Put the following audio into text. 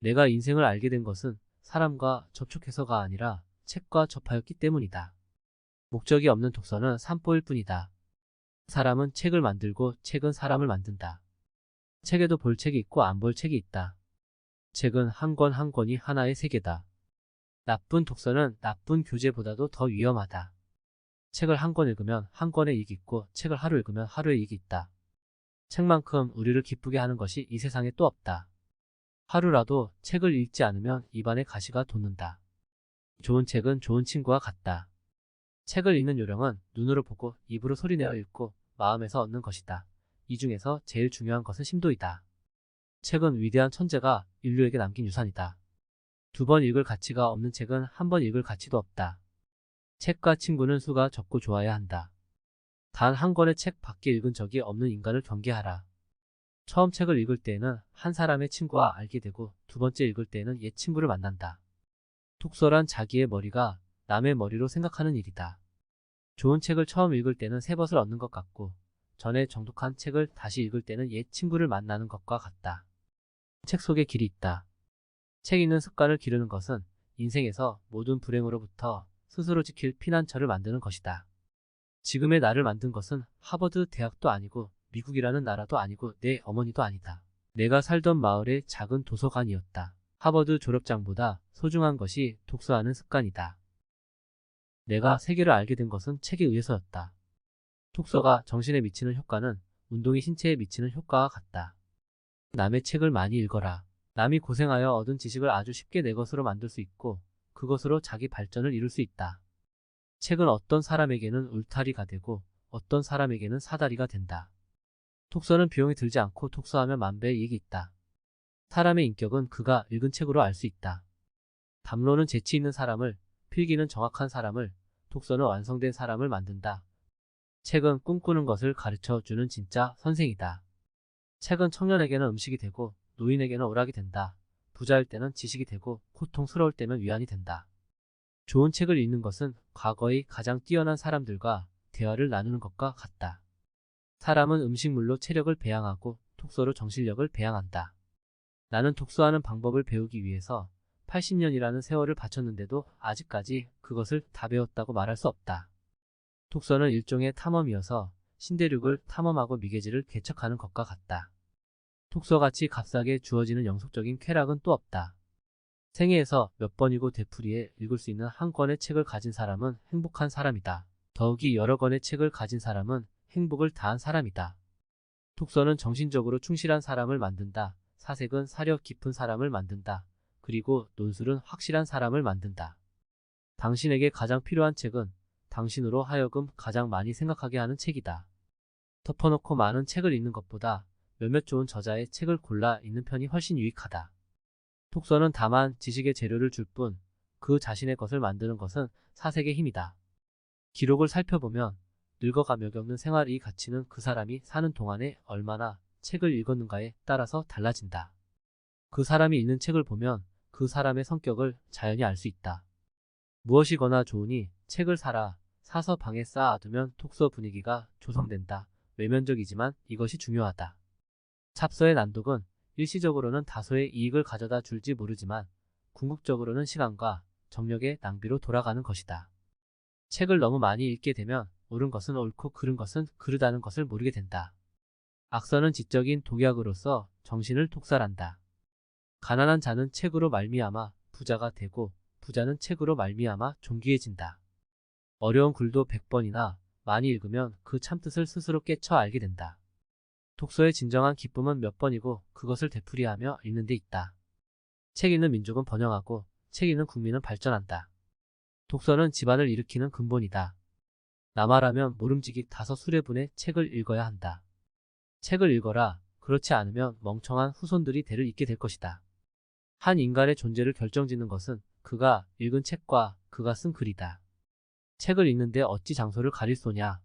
내가 인생을 알게 된 것은 사람과 접촉해서가 아니라 책과 접하였기 때문이다. 목적이 없는 독서는 산보일 뿐이다. 사람은 책을 만들고 책은 사람을 만든다. 책에도 볼 책이 있고 안 볼 책이 있다. 책은 한 권 한 권이 하나의 세계다. 나쁜 독서는 나쁜 교재보다도 더 위험하다. 책을 한 권 읽으면 한 권의 이익이 있고 책을 하루 읽으면 하루의 이익이 있다. 책만큼 우리를 기쁘게 하는 것이 이 세상에 또 없다. 하루라도 책을 읽지 않으면 입안에 가시가 돋는다. 좋은 책은 좋은 친구와 같다. 책을 읽는 요령은 눈으로 보고 입으로 소리내어 읽고 마음에서 얻는 것이다. 이 중에서 제일 중요한 것은 심도이다. 책은 위대한 천재가 인류에게 남긴 유산이다. 두 번 읽을 가치가 없는 책은 한 번 읽을 가치도 없다. 책과 친구는 수가 적고 좋아야 한다. 단 한 권의 책 밖에 읽은 적이 없는 인간을 경계하라. 처음 책을 읽을 때에는 한 사람의 친구와 알게 되고 두 번째 읽을 때에는 옛 친구를 만난다. 독서란 자기의 머리가 남의 머리로 생각하는 일이다. 좋은 책을 처음 읽을 때는 새 벗을 얻는 것 같고 전에 정독한 책을 다시 읽을 때는 옛 친구를 만나는 것과 같다. 책 속에 길이 있다. 책 읽는 습관을 기르는 것은 인생에서 모든 불행으로부터 스스로 지킬 피난처를 만드는 것이다. 지금의 나를 만든 것은 하버드 대학도 아니고 미국이라는 나라도 아니고 내 어머니도 아니다. 내가 살던 마을의 작은 도서관이었다. 하버드 졸업장보다 소중한 것이 독서하는 습관이다. 내가 세계를 알게 된 것은 책에 의해서였다. 독서가 정신에 미치는 효과는 운동이 신체에 미치는 효과와 같다. 남의 책을 많이 읽어라. 남이 고생하여 얻은 지식을 아주 쉽게 내 것으로 만들 수 있고 그것으로 자기 발전을 이룰 수 있다. 책은 어떤 사람에게는 울타리가 되고 어떤 사람에게는 사다리가 된다. 독서는 비용이 들지 않고 독서하면 만배의 이익이 있다. 사람의 인격은 그가 읽은 책으로 알 수 있다. 담론은 재치 있는 사람을, 필기는 정확한 사람을, 독서는 완성된 사람을 만든다. 책은 꿈꾸는 것을 가르쳐 주는 진짜 선생이다. 책은 청년에게는 음식이 되고 노인에게는 오락이 된다. 부자일 때는 지식이 되고 고통스러울 때면 위안이 된다. 좋은 책을 읽는 것은 과거의 가장 뛰어난 사람들과 대화를 나누는 것과 같다. 사람은 음식물로 체력을 배양하고 독서로 정신력을 배양한다. 나는 독서하는 방법을 배우기 위해서 80년이라는 세월을 바쳤는데도 아직까지 그것을 다 배웠다고 말할 수 없다. 독서는 일종의 탐험이어서 신대륙을 탐험하고 미개지를 개척하는 것과 같다. 독서같이 값싸게 주어지는 영속적인 쾌락은 또 없다. 생애에서 몇 번이고 되풀이해 읽을 수 있는 한 권의 책을 가진 사람은 행복한 사람이다. 더욱이 여러 권의 책을 가진 사람은 행복을 다한 사람이다. 독서는 정신적으로 충실한 사람을 만든다. 사색은 사려 깊은 사람을 만든다. 그리고 논술은 확실한 사람을 만든다. 당신에게 가장 필요한 책은 당신으로 하여금 가장 많이 생각하게 하는 책이다. 덮어놓고 많은 책을 읽는 것보다 몇몇 좋은 저자의 책을 골라 읽는 편이 훨씬 유익하다. 독서는 다만 지식의 재료를 줄 뿐 그 자신의 것을 만드는 것은 사색의 힘이다. 기록을 살펴보면 늙어가며 겪는 생활의 가치는 그 사람이 사는 동안에 얼마나 책을 읽었는가에 따라서 달라진다. 그 사람이 읽는 책을 보면 그 사람의 성격을 자연히 알 수 있다. 무엇이거나 좋으니 책을 사라. 사서 방에 쌓아두면 독서 분위기가 조성된다. 외면적이지만 이것이 중요하다. 잡서의 난독은 일시적으로는 다소의 이익을 가져다 줄지 모르지만 궁극적으로는 시간과 정력의 낭비로 돌아가는 것이다. 책을 너무 많이 읽게 되면 옳은 것은 옳고 그른 것은 그르다는 것을 모르게 된다. 악서는 지적인 독약으로서 정신을 독살한다. 가난한 자는 책으로 말미암아 부자가 되고 부자는 책으로 말미암아 존귀해진다. 어려운 글도 100번이나 많이 읽으면 그 참뜻을 스스로 깨쳐 알게 된다. 독서의 진정한 기쁨은 몇 번이고 그것을 되풀이하며 읽는 데 있다. 책 읽는 민족은 번영하고 책 읽는 국민은 발전한다. 독서는 집안을 일으키는 근본이다. 나말하면 모름지기 5수레분의 책을 읽어야 한다. 책을 읽어라. 그렇지 않으면 멍청한 후손들이 대를 잇게 될 것이다. 한 인간의 존재를 결정짓는 것은 그가 읽은 책과 그가 쓴 글이다. 책을 읽는데 어찌 장소를 가릴 소냐.